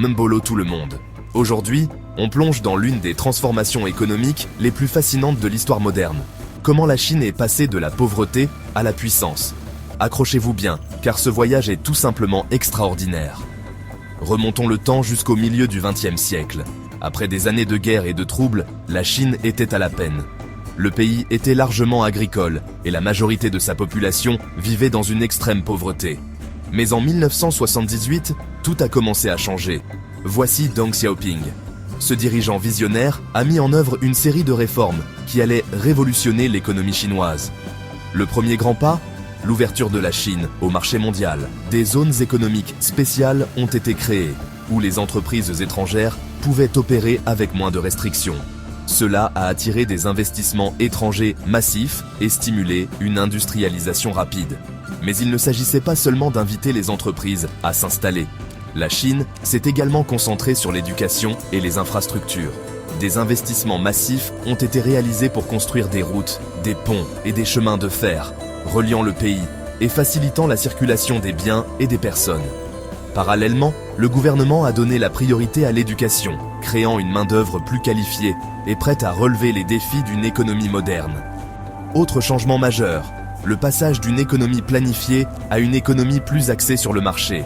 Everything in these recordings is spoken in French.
Mbolo tout le monde. Aujourd'hui, on plonge dans l'une des transformations économiques les plus fascinantes de l'histoire moderne. Comment la Chine est passée de la pauvreté à la puissance. Accrochez-vous bien, car ce voyage est tout simplement extraordinaire. Remontons le temps jusqu'au milieu du XXe siècle. Après des années de guerre et de troubles, la Chine était à la peine. Le pays était largement agricole et la majorité de sa population vivait dans une extrême pauvreté. Mais en 1978, tout a commencé à changer. Voici Deng Xiaoping. Ce dirigeant visionnaire a mis en œuvre une série de réformes qui allaient révolutionner l'économie chinoise. Le premier grand pas, l'ouverture de la Chine au marché mondial. Des zones économiques spéciales ont été créées, où les entreprises étrangères pouvaient opérer avec moins de restrictions. Cela a attiré des investissements étrangers massifs et stimulé une industrialisation rapide. Mais il ne s'agissait pas seulement d'inviter les entreprises à s'installer. La Chine s'est également concentrée sur l'éducation et les infrastructures. Des investissements massifs ont été réalisés pour construire des routes, des ponts et des chemins de fer, reliant le pays et facilitant la circulation des biens et des personnes. Parallèlement, le gouvernement a donné la priorité à l'éducation, créant une main-d'œuvre plus qualifiée et prête à relever les défis d'une économie moderne. Autre changement majeur, le passage d'une économie planifiée à une économie plus axée sur le marché.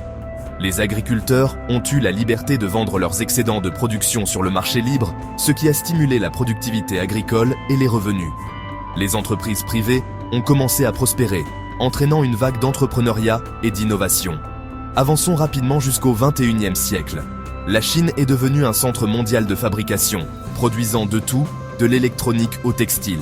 Les agriculteurs ont eu la liberté de vendre leurs excédents de production sur le marché libre, ce qui a stimulé la productivité agricole et les revenus. Les entreprises privées ont commencé à prospérer, entraînant une vague d'entrepreneuriat et d'innovation. Avançons rapidement jusqu'au XXIe siècle. La Chine est devenue un centre mondial de fabrication, produisant de tout, de l'électronique au textile.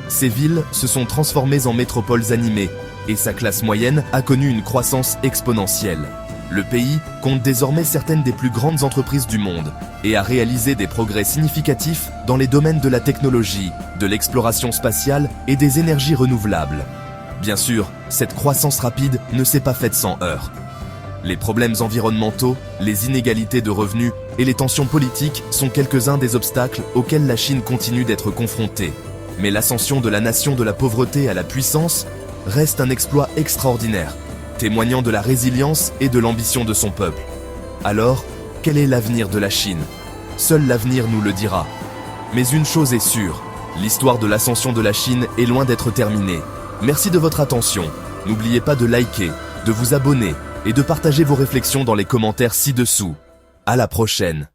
Ses villes se sont transformées en métropoles animées, et sa classe moyenne a connu une croissance exponentielle. Le pays compte désormais certaines des plus grandes entreprises du monde et a réalisé des progrès significatifs dans les domaines de la technologie, de l'exploration spatiale et des énergies renouvelables. Bien sûr, cette croissance rapide ne s'est pas faite sans heurts. Les problèmes environnementaux, les inégalités de revenus et les tensions politiques sont quelques-uns des obstacles auxquels la Chine continue d'être confrontée. Mais l'ascension de la nation de la pauvreté à la puissance reste un exploit extraordinaire, témoignant de la résilience et de l'ambition de son peuple. Alors, quel est l'avenir de la Chine? Seul l'avenir nous le dira. Mais une chose est sûre, l'histoire de l'ascension de la Chine est loin d'être terminée. Merci de votre attention. N'oubliez pas de liker, de vous abonner et de partager vos réflexions dans les commentaires ci-dessous. À la prochaine.